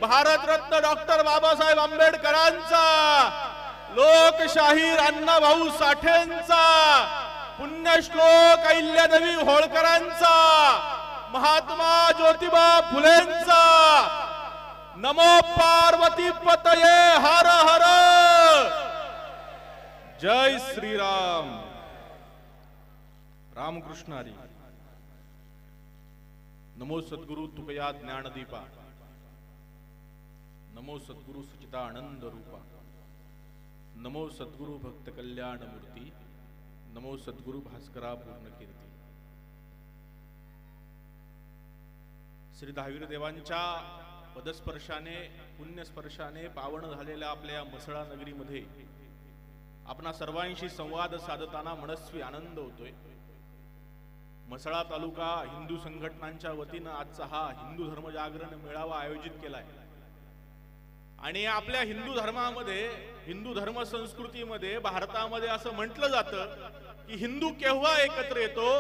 Bharat Ratna doctor Babasaheb आंबेडकरांचा, लोकशाहीर अण्णाभाऊ साठेंचा, पुण्यश्लोक अहिल्यादेवी होळकरांचा, महात्मा ज्योतिबा फुलेंचा, नमो पार्वती पतये हर हर, जय श्रीराम, रामकृष्ण हरी. नमो सद्गुरु तुकया ज्ञानदीपा, नमो सद्गुरु सच्चिदानंद रूपा, नमो सद्गुरु भक्त कल्याण मूर्ती, नमो सद्गुरु भास्करा पूर्ण कीर्ती. श्री दहावीर देवांच्या पदस्पर्शाने, पुण्यस्पर्शाने पावन झालेल्या आपल्या म्हसळा नगरीमध्ये आपणा सर्वांशी संवाद साधताना मनस्वी आनंद होतोय. म्हसळा तालुका हिंदू संघटनांच्या वतीनं आजचा हा हिंदू धर्म जागरण मेळावा आयोजित केलाय. आणि आपल्या हिंदू धर्मामध्ये, हिंदू धर्म संस्कृतीमध्ये, भारतामध्ये असं म्हटलं जातं की हिंदू केव्हा एकत्र येतो,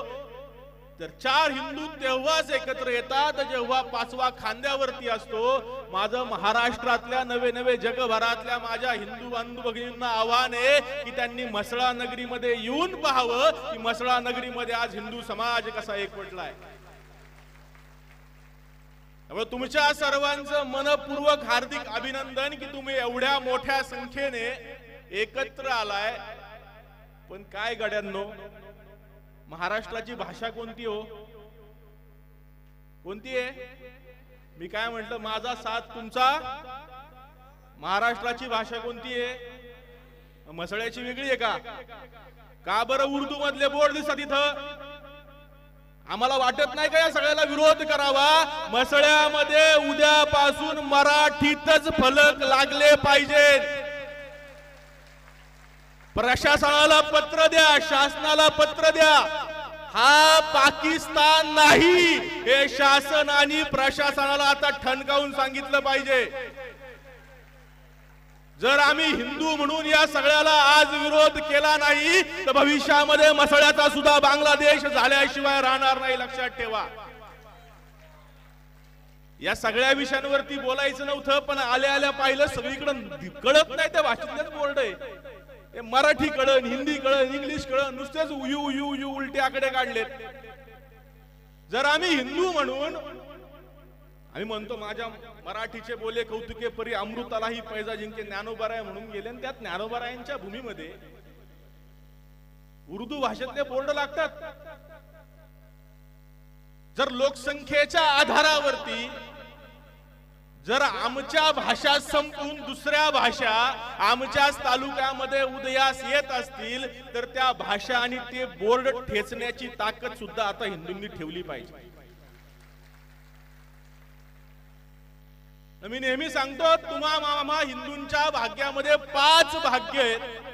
तर चार हिंदू तेव्हाच एकत्र येतात जेव्हा पाचवा खांद्यावरती असतो. माझं महाराष्ट्रातल्या नवे नवे जगभरातल्या माझ्या हिंदू बांधू भगिनींना आव्हान आहे की त्यांनी म्हसळा नगरीमध्ये येऊन पाहावं की म्हसळा नगरीमध्ये आज हिंदू समाज कसा एकवटलाय. त्यामुळे तुमच्या सर्वांचं मनपूर्वक हार्दिक अभिनंदन की तुम्ही एवढ्या मोठ्या संख्येने एकत्र आलाय. पण काय गड्यांनो, महाराष्ट्राची भाषा कोणती हो, कोणती आहे? मी काय म्हटलं, माझा साथ तुमचा. महाराष्ट्राची भाषा कोणती आहे? म्हसळ्याची वेगळी आहे का? का बरं उर्दू मधले बोर्ड दिसतात इथं? आम्हाला वाटत नाही का या सगळ्याला विरोध करावा? म्हसळ्यामध्ये उद्यापासून मराठीतच फलक लागले पाहिजेत. प्रशासनाला पत्र द्या, शासनाला पत्र द्या. हा पाकिस्तान नाही, हे शासन आणि प्रशासनाला आता ठणकावून सांगितलं पाहिजे. जर आम्ही हिंदू म्हणून या सगळ्याला आज विरोध केला नाही तर भविष्यामध्ये म्हसळ्याचा सुद्धा बांगलादेश झाल्याशिवाय राहणार नाही, लक्षात ठेवा. या सगळ्या विषयांवरती बोलायचं नव्हतं, पण आल्या आल्या पाहिलं सगळीकडे कळत नाही त्या भाषेतलेच बोर्ड आहे. मराठी कळण, हिंदी कळण, इंग्लिश कळण, नुसतेच यू यू यू उलटे आकडे काढलेत. जर आम्ही हिंदू म्हणून आम्ही म्हणतो माझ्या मराठीचे बोले कौतुके परी अमृतालाही पैजा जिंके ज्ञानोबाराय म्हणून गेले, आणि त्यात ज्ञानोबारायांच्या भूमीमध्ये उर्दू भाषेतले बोर्ड लागतात. जर लोकसंख्येच्या आधारावरती जर आमच्या भाषा संपून दुसऱ्या भाषा आमच्याच तालुक्यामध्ये उदयास येत असतील तर त्या भाषा आणि ते बोर्ड ठेचण्याची ताकद सुद्धा आता हिंदूंनी ठेवली पाहिजे. मी नेहमी सांगतो, तुम्हा मामा हिंदूंच्या भाग्यामध्ये 5 भाग्य आहेत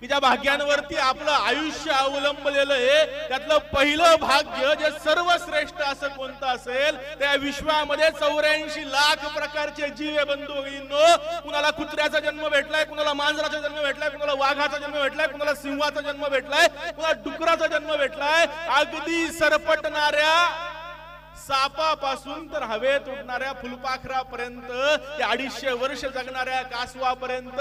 की ज्या भाग्यांवरती आपलं आयुष्य अवलंबलेलं आहे. त्यातलं पहिलं भाग्य जे सर्वश्रेष्ठ असं कोणतं असेल, त्या विश्वामध्ये 84 लाख प्रकारचे जीव बंधू भगिनींनो. कुणाला कुत्र्याचा जन्म भेटलाय, कुणाला मांजराचा जन्म भेटलाय, कुणाला वाघाचा जन्म भेटलाय, कुणाला सिंहाचा जन्म भेटलाय, कुणाला डुकराचा जन्म भेटलाय. अगदी सरपटणाऱ्या सापापासून तर हवेत उडणाऱ्या फुलपाखरापर्यंत, ते 250 वर्ष जगणाऱ्या कासवापर्यंत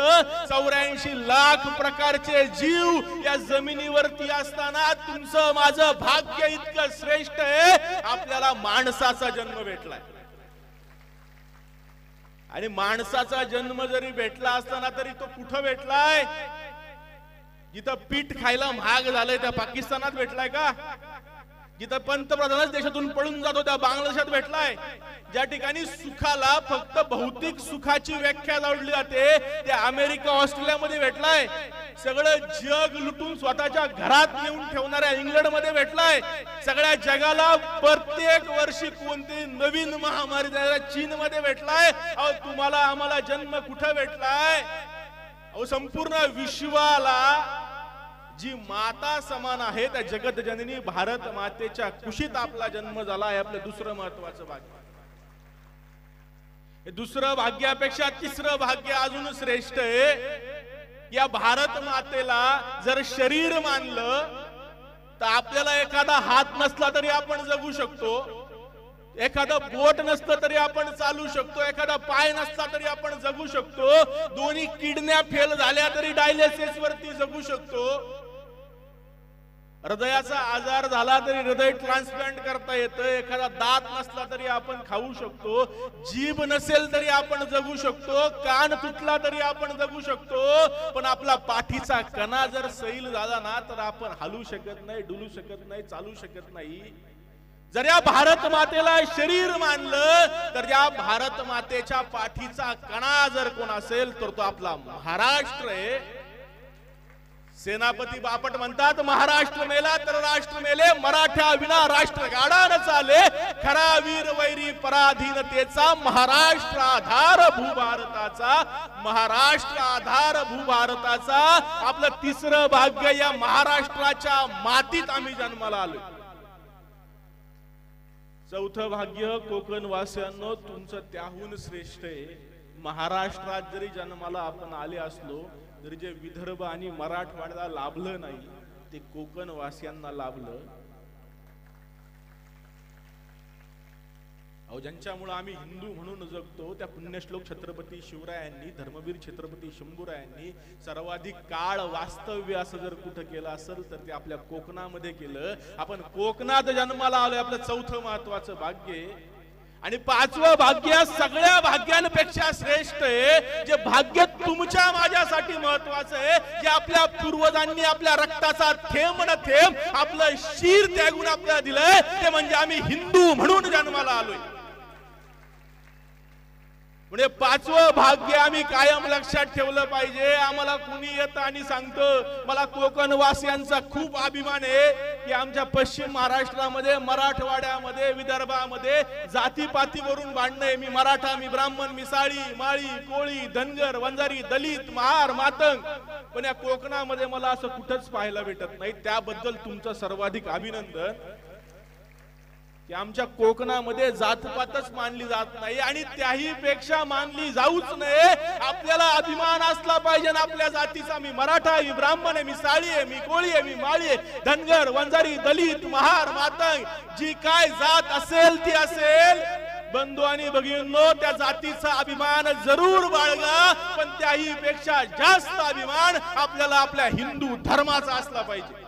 84 लाख प्रकारचे जीव या जमिनीवरती असताना तुमचं माझं भाग्य इतकं श्रेष्ठ आहे, आपल्याला माणसाचा जन्म भेटलाय. आणि माणसाचा जन्म जरी भेटला असताना तरी तो कुठं भेटलाय? जिथं पीठ खायला महाग झालंय त्या पाकिस्तानात भेटलाय का? जिथं पंतप्रधानच देशातून पळून जातो त्या बांगलादेशात भेटलाय? ज्या ठिकाणी सुखाला फक्त भौतिक सुखाची व्याख्या लावली जाते त्या अमेरिका, ऑस्ट्रेलियामध्ये भेटलाय. सगळं जग लुटून स्वतःच्या घरात नेऊन ठेवणाऱ्या इंग्लंडमध्ये भेटलाय. सगळ्या जगाला प्रत्येक वर्षी कोणती नवीन महामारी द्यायला चीनमध्ये भेटलाय. अहो तुम्हाला आम्हाला जन्म कुठं भेटलाय? अहो संपूर्ण विश्वाला जी माता समान आहे त्या जगत जननी भारत मातेच्या कुशीत आपला जन्म झाला आहे. आपलं दुसरं महत्वाचं भाग्य. हे दुसरं भाग्यापेक्षा तिसरं भाग्य अजून श्रेष्ठ आहे. या भारत मातेला जर शरीर मानलं तर आपल्याला एखादा हात नसला तरी आपण जगू शकतो, एखादा बोट नसलं तरी आपण चालू शकतो, एखादा पाय नसला तरी आपण जगू शकतो, दोन्ही किडन्या फेल झाल्या तरी डायलिसिस वरती जगू शकतो, हृदयाचा आजार झाला तरी हृदय ट्रान्सप्लांट करता येतं, एखादा दात नसला तरी आपण खाऊ शकतो, जीभ नसेल तरी आपण जगू शकतो, कान तुटला तरी आपण जगू शकतो, पण आपला पाठीचा कणा जर सैल झाला ना तर आपण हलू शकत नाही, डुलू शकत नाही, चालू शकत नाही. जर या भारत मातेला शरीर मानलं तर या भारत मातेच्या पाठीचा कणा जर कोण असेल तर तो आपला महाराष्ट्र आहे. सेनापती बापट म्हणतात, महाराष्ट्र मेला तर राष्ट्र मेले, मराठा विना राष्ट्र गाडा न चाले, खरा वीर वैरी पराधीनतेचा, महाराष्ट्र आधार भूभारताचा, महाराष्ट्र आधार भूभारताचा. आपलं तिसरं भाग्य या महाराष्ट्राच्या मातीत आम्ही जन्माला आलो. चौथं भाग्य कोकण वासियांनो तुमचं त्याहून श्रेष्ठ आहे. महाराष्ट्रात जरी जन्माला आपण आले असलो तरी जे विदर्भ आणि मराठवाड्याला लाभलं नाही ते कोकण वासियांना लाभलं. अहो, ज्यांच्यामुळे आम्ही हिंदू म्हणून जगतो त्या पुण्यश्लोक छत्रपती शिवरायांनी, धर्मवीर छत्रपती शंभूरायांनी सर्वाधिक काळ वास्तव्य असं जर कुठं केलं असेल तर ते आपल्या कोकणामध्ये केलं. आपण कोकणात जन्माला आलोय, आपलं चौथं महत्वाचं भाग्य. आणि पाचवं भाग्य सगळ्या भाग्यांपेक्षा श्रेष्ठ आहे, जे भाग्य तुमच्या माझ्यासाठी महत्वाचं आहे, जे आपल्या पूर्वजांनी आपल्या रक्ताचा थेंब न थेंब आपलं शीर त्यागून आपल्याला दिलंय, ते म्हणजे आम्ही हिंदू म्हणून जन्माला आलोय. म्हणजे पाचवं भाग्य आम्ही कायम लक्षात ठेवलं पाहिजे. आम्हाला कुणी येतं आणि सांगतं, मला कोकण वासियांचा खूप अभिमान आहे की आमच्या पश्चिम महाराष्ट्रामध्ये, मराठवाड्यामध्ये, विदर्भामध्ये जातीपातीवरून भांडणं आहे. मी मराठा, मी ब्राह्मण, मी साळी, माळी, कोळी, धनगर, वंजारी, दलित, महार, मातंग, पण या कोकणामध्ये मला असं कुठंच पाहायला भेटत नाही. त्याबद्दल तुमचं सर्वाधिक अभिनंदन की आमच्या कोकणामध्ये जातपातच मानली जात नाही आणि त्याही पेक्षा मानली जाऊच नये. आपल्याला अभिमान असला पाहिजे ना आपल्या जातीचा. मी मराठा आहे, मी ब्राह्मण आहे, मी साळी आहे, मी कोळी आहे, मी माळी आहे, धनगर, वंजारी, दलित, महार, मातंग, जी काय जात असेल ती असेल. बंधू आणि भगिनींनो, त्या जातीचा अभिमान जरूर बाळगा, पण त्याही पेक्षा जास्त अभिमान आपल्याला आपल्या हिंदू धर्माचा असला पाहिजे.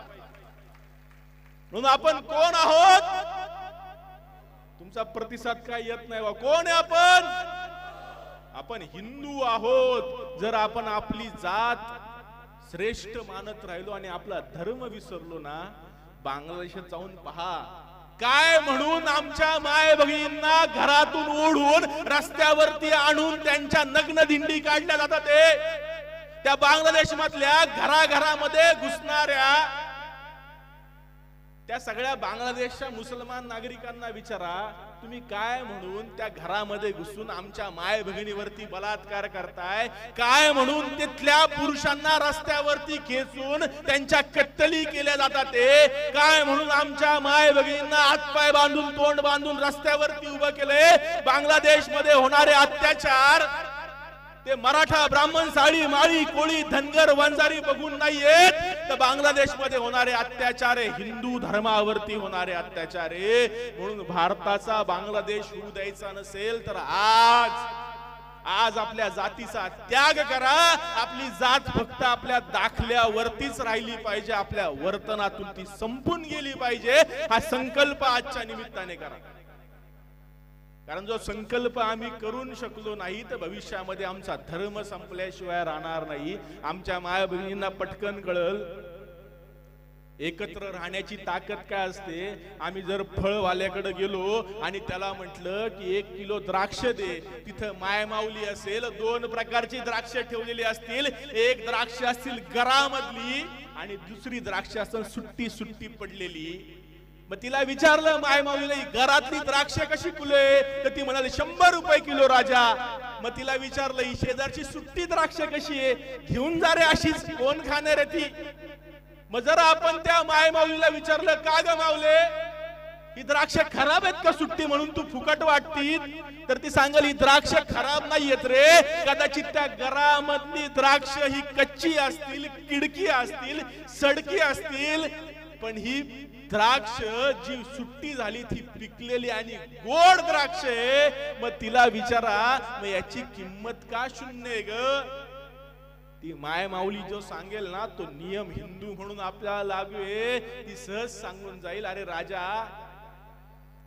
म्हणून आपण कोण आहोत? तुमचा प्रतिसाद काय येत नाही. कोण आहे आपण? आपण हिंदू आहोत. जर आपण आपली जात श्रेष्ठ मानत राहिलो आणि आपला धर्म विसरलो ना, बांगलादेशात जाऊन पहा काय म्हणून आमच्या माय भगिनींना घरातून ओढून रस्त्यावरती आणून त्यांच्या नग्न दिंडी काढल्या जातात. त्या बांगलादेश मधल्या घराघरामध्ये घुसणाऱ्या त्या सगळ्या बांगलादेशच्या मुसलमान नागरिकांना विचारा, तुम्ही काय म्हणून त्या घरामध्ये घुसून आमच्या माय भगिनीवरती बलात्कार करताय? काय म्हणून तिथल्या पुरुषांना रस्त्यावरती खेचून त्यांच्या कत्तली केल्या जातात? काय म्हणून आमच्या माय भगिनींना हातपाय बांधून तोंड बांधून रस्त्यावरती उभं केलंय? बांगलादेश मध्ये होणारे अत्याचार ते मराठा, ब्राह्मण, साळी, माळी, कोळी, धनगर, वंजारी बघून नाही येत, तर बांगलादेश मध्ये होणारे अत्याचार हिंदू धर्मावरती होणारे अत्याचार. म्हणून भारताचा बांगलादेश होऊ द्यायचा नसेल तर आज आपल्या जातीचा त्याग करा. आपली जात फक्त आपल्या दाखल्यावरतीच राहिली पाहिजे, आपल्या वर्तनातून ती संपून गेली पाहिजे. हा संकल्प आजच्या निमित्ताने करा. कारण जो संकल्प आम्ही करून शकलो नाही तर भविष्यामध्ये आमचा धर्म संपल्याशिवाय राहणार नाही. आमच्या माय बहिणींना पटकन कळल एकत्र राहण्याची ताकद काय असते. आम्ही जर फळवाल्याकडे गेलो आणि त्याला म्हटलं की 1 किलो द्राक्ष दे, तिथं माय माऊली असेल, 2 प्रकारची द्राक्ष ठेवलेली असतील. एक द्राक्ष असतील गरामधली आणि दुसरी द्राक्ष असतील सुट्टी सुट्टी पडलेली. मग तिला विचारलं माय माऊलीला, घरातली द्राक्ष कशी फुले? तर ती म्हणाली 100 रुपये किलो राजा. मग तिला विचारलं ही शेजारची सुट्टी द्राक्ष कशी आहे? घेऊन जा रे, अशीच कोण खाणार आहे ती? मग जरा आपण त्या माय माऊलीला विचारलं, का ग माऊले ही द्राक्ष खराब आहेत का सुट्टी म्हणून तू फुकट वाटतील? तर ती सांगेल ही द्राक्ष खराब नाहीयेत रे, कदाचित त्या घरामधली द्राक्ष ही कच्ची असतील, किडकी असतील, सडकी असतील, पण ही द्राक्ष जी सुट्टी झाली ती पिकलेली आणि गोड द्राक्ष आहे, मग तिला विचारा मग याची किंमत का शून्य आहे ग? ती माय माऊली जो सांगेल ना तो नियम हिंदू म्हणून आपल्याला लागू आहे, ती सहज सांगून जाईल, अरे राजा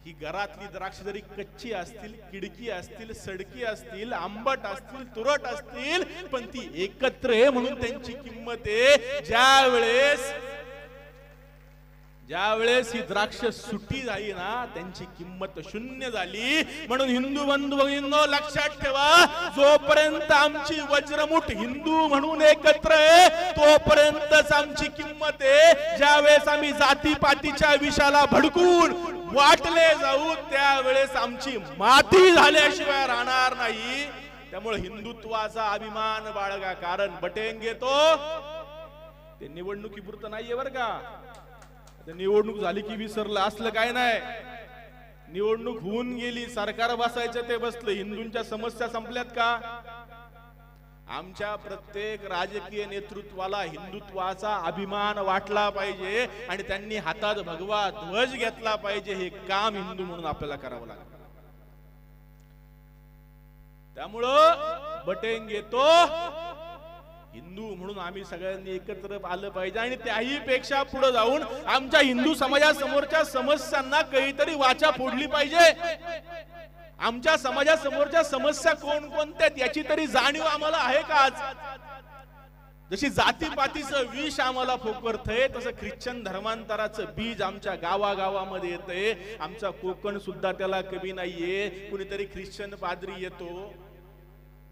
ही घरातली द्राक्ष जरी कच्ची असतील, किडकी असतील, सडकी असतील, आंबट असतील, तुरट असतील, पण ती एकत्र आहे म्हणून त्यांची किंमत आहे. ज्यावेळेस ही द्राक्ष सुटी झाली ना त्यांची किंमत शून्य झाली. म्हणून हिंदू बंधू भगिनींनो लक्षात ठेवा, जोपर्यंत आमची वज्रमुठ हिंदू म्हणून एकत्र आहे तोपर्यंतच आमची किंमत आहे. ज्यावेळेस आम्ही जातीपातीच्या विषाला भडकून वाटले जाऊ त्यावेळेस आमची माती झाल्याशिवाय राहणार नाही. त्यामुळे हिंदुत्वाचा अभिमान बाळगा, कारण बटेंगे तो ते निवडणुकीपुरतं नाहीये बर का. निवडणूक झाली की विसरलं असलं काय नाही. निवडणूक होऊन गेली, सरकार बसायचं ते बसलं, हिंदूंच्या समस्या संपल्यात का? आमच्या प्रत्येक राजकीय नेतृत्वाला हिंदुत्वाचा अभिमान वाटला पाहिजे आणि त्यांनी हातात भगवा ध्वज घेतला पाहिजे. हे काम हिंदू म्हणून आपल्याला करावं लागेल. त्यामुळं बटेंगे तो हिंदू म्हणून आम्ही सगळ्यांनी एकत्र आलं पाहिजे आणि त्याही पेक्षा पुढे जाऊन आमच्या हिंदू समाजासमोरच्या समस्यांना काहीतरी वाचा फोडली पाहिजे. आमच्या समाजासमोरच्या समस्या कोणकोणत्या याची तरी जाणीव आम्हाला आहे का? आज जशी जातीपातीचं विष आम्हाला फोकरतंय तसं ख्रिश्चन धर्मांतराचं बीज आमच्या गावागावामध्ये येतंय. आमचा कोकण सुद्धा त्याला कमी नाहीये. कुणीतरी ख्रिश्चन पादरी येतो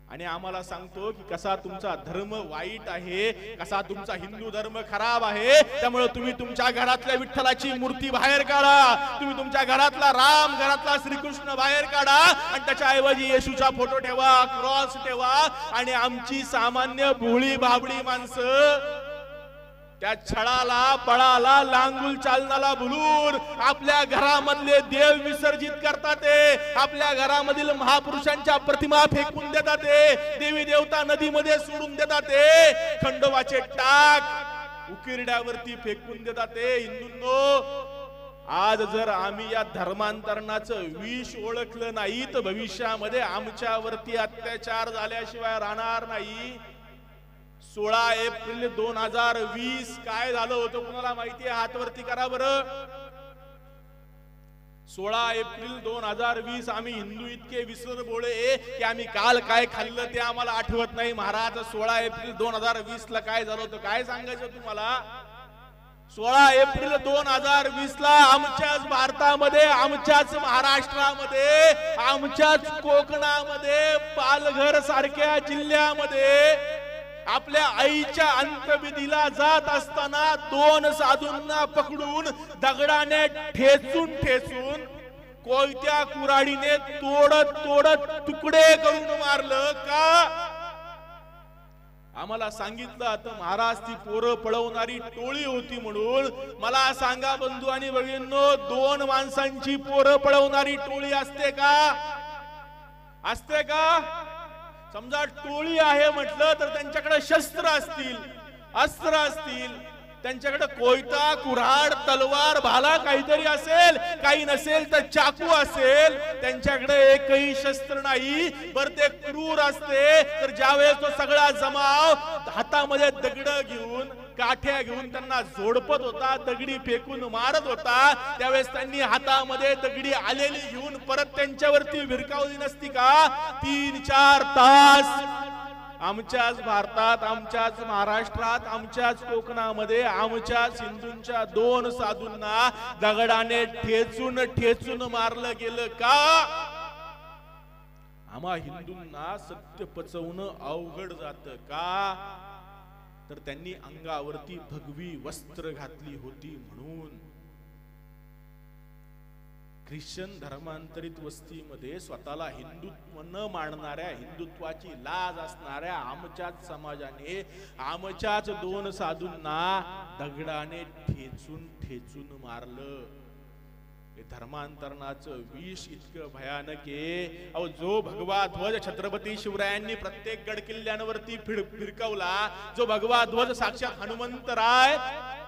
आणि आम्हाला सांगतो की कसा तुमचा धर्म वाईट आहे, कसा तुमचा हिंदू धर्म खराब आहे. त्यामुळे तुम्ही तुमच्या घरातल्या विठ्ठलाची मूर्ती बाहेर काढा, तुम्ही तुमच्या घरातला राम, घरातला श्रीकृष्ण बाहेर काढा आणि त्याच्या ऐवजी येशूचा फोटो ठेवा, क्रॉस ठेवा. आणि आमची सामान्य भोळी बाबडी माणसं त्या छळाला, पळाला, लांगुल चालनाला भुलून आपल्या घरामधले देव विसर्जित करतात. आपल्या घरामधील महापुरुषांच्या प्रतिमा फेकून देतात, देवी देवता नदीमध्ये सोडून देतात, खंडोबाचे टाक उकिरड्यावरती फेकून देतात. हिंदूंनो, आज जर आम्ही या धर्मांतरणाचं विष ओळखलं नाही तर भविष्यामध्ये आमच्यावरती अत्याचार झाल्याशिवाय राहणार नाही. 16 एप्रिल 2020 काय झालं होतं कुणाला माहिती आहे? हातवरती करा बरं. 16 एप्रिल 2020 आम्ही हिंदू इतके विसरबोळे की आम्ही काल काय खाल्लं ते आम्हाला आठवत नाही. महाराज 16 एप्रिल 2020 ला काय झालं होतं काय सांगायचं तुम्हाला? 16 एप्रिल 2020 ला आमच्याच भारतामध्ये, आमच्याच महाराष्ट्रामध्ये, आमच्याच कोकणामध्ये, पालघर सारख्या जिल्ह्यामध्ये आपल्या आईच्या अंत्यविधीला जात असताना 2 साधूंना पकडून दगडाने ठेचून कोयत्या कुऱ्हाडीने तोडत तुकडे करून मारलं का? आम्हाला सांगितलं आता महाराज ती पोरं पळवणारी टोळी होती म्हणून. मला सांगा बंधू आणि भगिनींनो, 2 माणसांची पोरं पळवणारी टोळी असते का? असते का? समजा टोळी आहे म्हटलं तर त्यांच्याकडे शस्त्र असतील, अस्त्र असतील, त्यांच्याकडे कोयता, कुऱ्हाड, तलवार, भाला काहीतरी असेल, काही नसेल तर चाकू असेल. त्यांच्याकडे एकही शस्त्र नाही. बर ते क्रूर असते तर ज्यावेळेस तो सगळा जमाव हातामध्ये दगड घेऊन, काठ्या घेऊन त्यांना झोडपत होता, दगडी फेकून मारत होता, त्यावेळेस त्यांनी हातामध्ये दगडी आलेली घेऊन परत त्यांच्यावरती भिरकावली नसती का? 3-4 तास आमच्याच भारतात, आमच्याच महाराष्ट्रात, आमच्याच कोकणामध्ये आमच्याच हिंदूंच्या 2 साधूंना दगडाने ठेचून मारलं गेलं का? आम्हा हिंदूंना सत्य पचवणं अवघड जातं का? तर त्यांनी अंगावरती भगवी वस्त्र घातली होती म्हणून. ख्रिश्चन धर्मांतरित वस्तीमध्ये स्वतःला हिंदुत्व न मानणाऱ्या, हिंदुत्वाची लाज असणाऱ्या आमच्याच समाजाने आमच्याच 2 साधूंना दगडाने ठेचून मारलं. हे धर्मांतरणाचं विष इतकं भयानक आहे. अहो, जो भगवा ध्वज छत्रपती शिवरायांनी प्रत्येक गड किल्ल्यांवरती फिरकवला, जो भगवा ध्वज साक्षात हनुमंतराय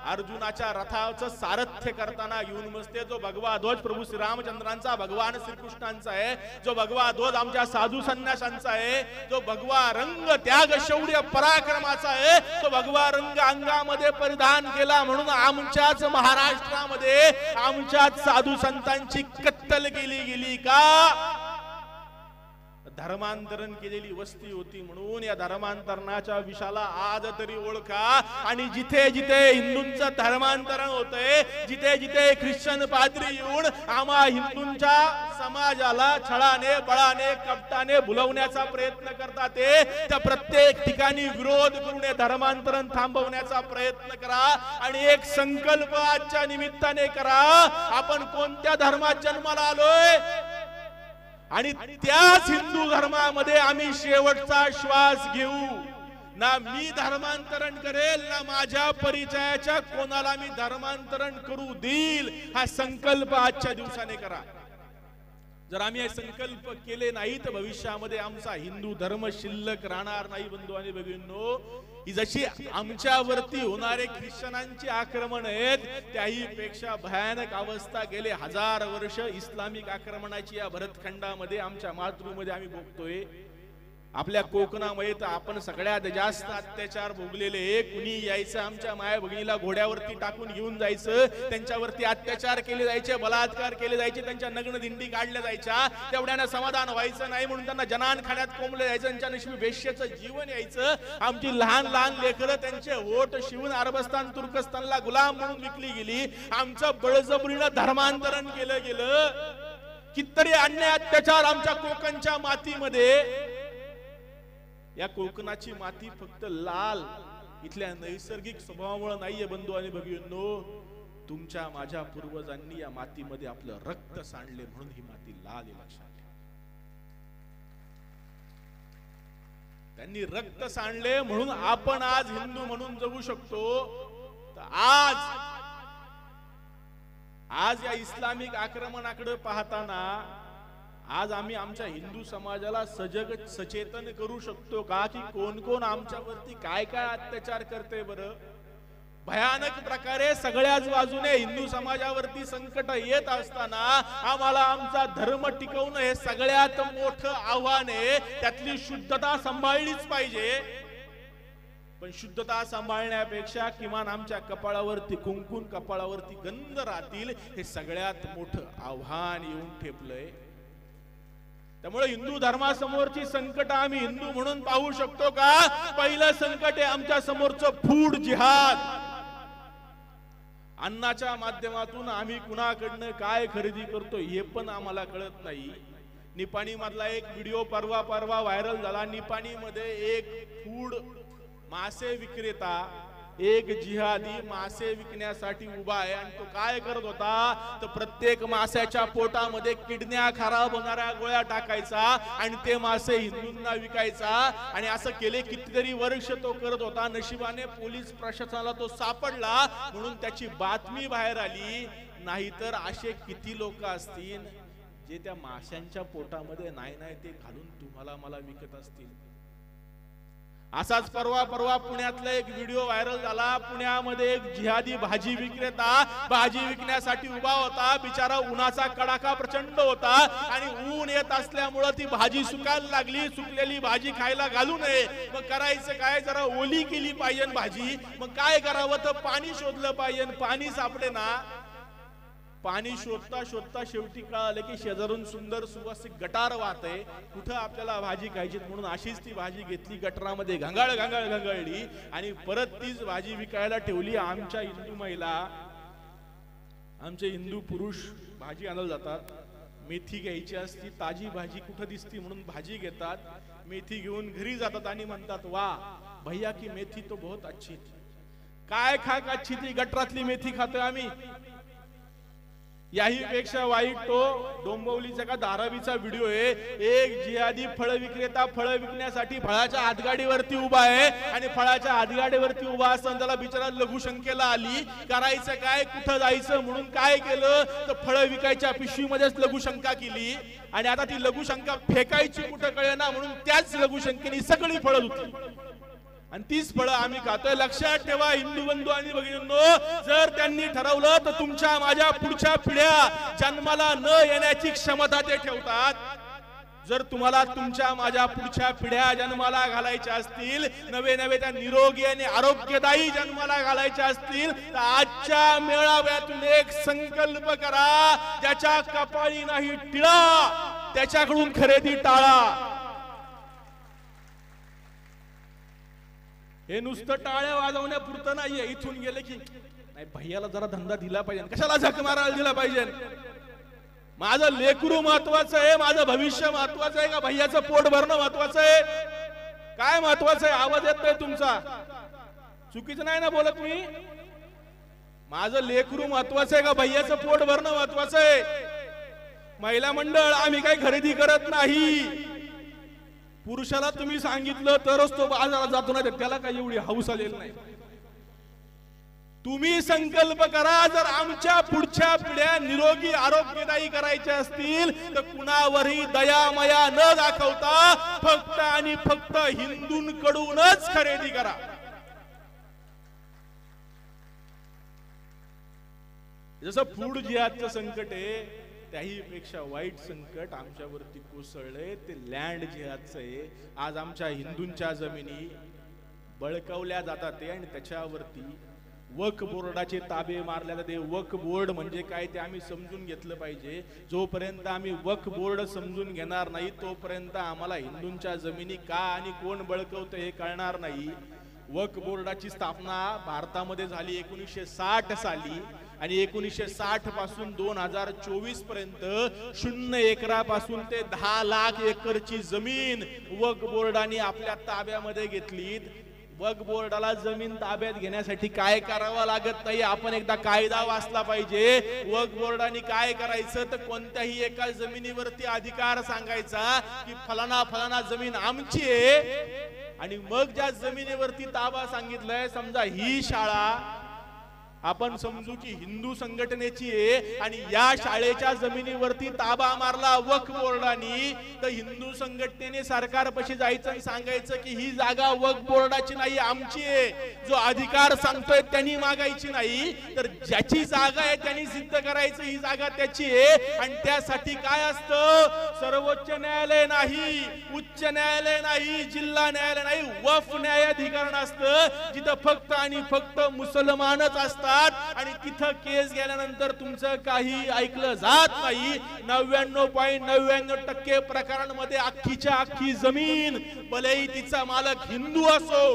अर्जुनाच्या रथाचं सारथ्य करताना घेऊन बसते, जो भगवा ध्वज प्रभू श्रीरामचंद्रांचा, भगवान श्रीकृष्णांचा आहे, जो भगवा ध्वज आमच्या साधू संन्याशांचा आहे, जो भगवा रंग त्याग शौर्य पराक्रमाचा आहे, तो भगवा रंग अंगामध्ये परिधान केला म्हणून आमच्याच महाराष्ट्रामध्ये आमच्याच साधू संतांची कत्तल केली गेली का? धर्मांतरण केलेली वस्ती होती म्हणून या धर्मांतरणाच्या विषाला आज तरी ओळखा, आणि जिथे जिथे हिंदूंचं धर्मांतरण होतंय, जिथे जिथे ख्रिश्चन पाद्री येऊन आम्हा हिंदूंच्या समाजाला छळाने बळाने कपटाने भुलवण्याचा प्रयत्न करतात, त्या प्रत्येक ठिकाणी विरोध करून धर्मांतरण थांबवण्याचा प्रयत्न करा आणि एक संकल्प आजच्या निमित्ताने करा, आपण कोणत्या धर्मात जन्माला आलोय आणि त्याच हिंदू धर्मामध्ये आम्ही शेवटचा श्वास घेऊ. ना मी धर्मांतरण करेल, ना माझ्या परिचयाच्या कोणाला मी धर्मांतरण करू देईल. हा संकल्प आजच्या दिवसाने करा. जर आम्ही हे संकल्प केले नाही तर भविष्यामध्ये आमचा हिंदू धर्म शिल्लक राहणार नाही. बंधू आणि भगिनींनो, ही जशी आमच्यावरती होणारे ख्रिश्चनांची आक्रमण आहेत, त्याही पेक्षा भयानक अवस्था गेले 1000 वर्ष इस्लामिक आक्रमणाची या भरतखंडामध्ये आमच्या मातृभूमीमध्ये आम्ही भोगतोय. आपल्या कोकणामध्ये तर आपण सगळ्यात जास्त अत्याचार भोगलेले. कुणी यायचं आमच्या माया भगिनीला घोड्यावरती टाकून घेऊन जायचं, त्यांच्यावरती अत्याचार केले जायचे, बलात्कार केले जायचे, त्यांच्या नग्न दिंडी काढल्या जायच्या. तेवढ्यानं समाधान व्हायचं नाही म्हणून त्यांना जनानखान्यात कोंबलं जायचं, त्यांच्या नशिबी वेश्येचं जीवन यायचं. आमची लहान लहान लेकरं त्यांचे होठ शिवून अरबस्तान तुर्कस्तानला गुलाम म्हणून विकली गेली. आमचं बळजबरीनं धर्मांतरण केलं गेलं. कितीतरी अन्याय अत्याचार आमच्या कोकणच्या मातीमध्ये. या कोकणाची माती फक्त लाल इथल्या नैसर्गिक स्वभावामुळे नाहीये बंधू आणि भगिनींनो, तुमच्या माझ्या पूर्वजांनी या मातीमध्ये आपलं रक्त सांडले म्हणून ही माती लाल आहे, लक्षात घ्या. त्यांनी रक्त सांडले म्हणून आपण आज हिंदू म्हणून जगू शकतो. तर आज या इस्लामिक आक्रमणाकडे पाहताना आज आम्ही आमच्या हिंदू समाजाला सजग सचेतन करू शकतो का, की कोण कोण आमच्यावरती काय काय अत्याचार करते बरं. भयानक प्रकारे सगळ्याच बाजूने हिंदू समाजावरती संकट येत असताना आम्हाला आमचा धर्म टिकवणं हे सगळ्यात मोठं आव्हान आहे. त्यातली शुद्धता सांभाळलीच पाहिजे, पण शुद्धता सांभाळण्यापेक्षा किमान आमच्या कपाळावरती कुंकून, कपाळावरती गंध राहतील, हे सगळ्यात मोठं आव्हान येऊन ठेपलंय. त्यामुळे हिंदू धर्मासमोरची संकट आम्ही हिंदू म्हणून पाहू शकतो का? पहिलं संकट आहे आमच्या समोरचं फूड जिहाद. अन्नाच्या माध्यमातून आम्ही कुणाकडनं काय खरेदी करतो हे पण आम्हाला कळत नाही. निपाणी मधला एक व्हिडिओ परवा व्हायरल झाला. निपाणी मध्ये एक फूड मासे विक्रेता, एक जिहादी मासे विकण्यासाठी उभा आहे आणि तो काय करत होता तर प्रत्येक माशाच्या पोटामध्ये किडन्या खराब होणाऱ्या गोळ्या टाकायचा आणि ते मासे हिंदूंना विकायचा. आणि असं केले कितीतरी वर्ष तो करत होता. नशिबाने पोलीस प्रशासनाला तो सापडला म्हणून त्याची बातमी बाहेर आली. नाहीतर असे किती लोक असतील जे त्या माशांच्या पोटामध्ये नाही ते घालून तुम्हाला मला विकत असतील. असाच परवा पुण्यातला एक व्हिडिओ व्हायरल झाला. पुण्यामध्ये एक जिहादी भाजी विक्रेता भाजी विकण्यासाठी उभा होता. बिचारा उन्हाचा कडाका प्रचंड होता आणि ऊन येत असल्यामुळे ती भाजी सुकायला लागली. सुकलेली भाजी खायला घालू नये, मग करायचं काय, जरा ओली केली पाहिजे भाजी. मग काय करावं तर पाणी शोधलं पाहिजे, पाणी सापडे ना. पाणी शोधता शोधता शेवटी कळालं की शेजारून सुंदर सुवासिक गटार वाहते. कुठं आपल्याला भाजी खायची म्हणून अशीच ती भाजी घेतली, गटारामध्ये घंगाळली आणि परत तीच भाजी विकायला ठेवली. आमच्या हिंदू महिला, आमचे हिंदू पुरुष भाजी आणायला जातात. मेथी घ्यायची असती, ताजी भाजी कुठं दिसती म्हणून भाजी घेतात. मेथी घेऊन घरी जातात आणि म्हणतात, वा भैया की मेथी तो बहुत अच्छी. काय खाक अच्छी ती, गटरातली मेथी खातोय आम्ही. याही पेक्षा वाईट तो डोंबिवलीचा का धारावीचा व्हिडिओ आहे. एक जिहादी फळ विक्रेता फळ विकण्यासाठी फळाच्या हातगाडीवरती उभा आहे आणि फळाच्या हातगाडीवरती उभा असताना त्याला बिचारा लघुशंकेला आली. करायचं काय, कुठं जायचं म्हणून काय केलं तर फळ विकायच्या पिशवीमध्येच लघुशंका केली. आणि आता ती लघुशंका फेकायची कुठं कळेना म्हणून त्याच लघुशंकेने सगळी फळं धुतली आणि तीच फळं आम्ही खातोय. लक्षात ठेवा हिंदू बंधू आणि भगिनींनो, जर त्यांनी ठरवलं तर तुमच्या माझ्या पुढच्या पिढ्या जन्माला न येण्याची क्षमता ते ठेवतात. जर तुम्हाला तुमच्या माझ्या पुढच्या पिढ्या जन्माला घालायच्या असतील, नवे नवे त्या निरोगी आणि आरोग्यदायी जन्माला घालायच्या असतील, तर आजच्या मेळाव्यातून एक संकल्प करा, ज्याच्या कपाळी नाही टिळा त्याच्याकडून खरेदी टाळा. हे नुसतं टाळ्या वाजवण्यापुरतं नाहीये. इथून गेले की नाही भैयाला जरा धंदा दिला पाहिजे, कशाला झक मारायला दिला पाहिजे. माझं लेकरू महत्वाचं आहे, माझं भविष्य महत्वाचं आहे का भैयाचं पोट भरणं महत्वाचं आहे? काय महत्वाचं आहे? आवाज येत नाही तुमचा, चुकीचं नाही ना बोलत मी? माझं लेकरू महत्वाचं आहे का भैयाचं पोट भरणं महत्वाचं आहे? महिला मंडळ आम्ही काही खरेदी करत नाही. पुरुषाला तुम्ही सांगितलं तरच तो बाजारात जातो, नाही त्याला काही एवढी हौस आलेली नाही. तुम्ही संकल्प करा, जर आमच्या पुढच्या पिढ्या निरोगी आरोग्यदायी करायच्या असतील तर कुणावरही दयामया न दाखवता फक्त आणि फक्त हिंदूंकडूनच खरेदी करा. जसं फूड जिहादचं संकट आहे, त्याही पेक्षा वाईट संकट आमच्यावरती कोसळले ते लँड जिहादचं आहे. आज आमच्या हिंदूंच्या जमिनी बळकावल्या जातात आणि त्याच्यावरती वक्फ बोर्डाचे ताबे मारले जाते. वक्फ बोर्ड म्हणजे काय ते आम्ही समजून घेतलं पाहिजे. जोपर्यंत आम्ही वक्फ बोर्ड समजून घेणार नाही तोपर्यंत आम्हाला हिंदूंच्या जमिनी का आणि कोण बळकवतं हे कळणार नाही. वक्फ बोर्डाची स्थापना भारतामध्ये झाली 1960 साली आणि 1960 पासून 2024 पर्यंत 0 एकरापासून ते 10 लाख एकरची जमीन वक्फ बोर्डाने आपल्या ताब्यामध्ये घेतली. वक्फ बोर्डाला जमीन ताब्यात घेण्यासाठी काय करावं लागत नाही. आपण एकदा कायदा वाचला पाहिजे. वक्फ बोर्डाने काय करायचं तर कोणत्याही एका जमिनीवरती अधिकार सांगायचा की फलाना फलाना जमीन आमची आहे आणि मग ज्या जमिनीवरती ताबा सांगितलंय, समजा ही शाळा आपण समजू की हिंदू संघटनेची आहे आणि या शाळेच्या जमिनीवरती ताबा मारला वक्फ बोर्डाने, तर हिंदू संघटनेने सरकारपाशी जायचं आणि सांगायचं की ही जागा वक्फ बोर्डाची नाही आमची आहे. जो अधिकार सांगतोय त्यांनी मागायची नाही, तर ज्याची जागा आहे त्यांनी सिद्ध करायचं ही जागा त्याची आहे. आणि त्यासाठी काय असतं? सर्वोच्च न्यायालय नाही, उच्च न्यायालय नाही, जिल्हा न्यायालय नाही, वक्फ न्यायाधिकरण असतं जिथं फक्त आणि फक्त मुसलमानच असतात. आणि तिथं केस गेल्यानंतर तुमचं काही ऐकलं जात नाही. 99.99% प्रकरणांमध्ये अख्खीच्या अख्खी जमीन, भलेही तिचा मालक हिंदू असो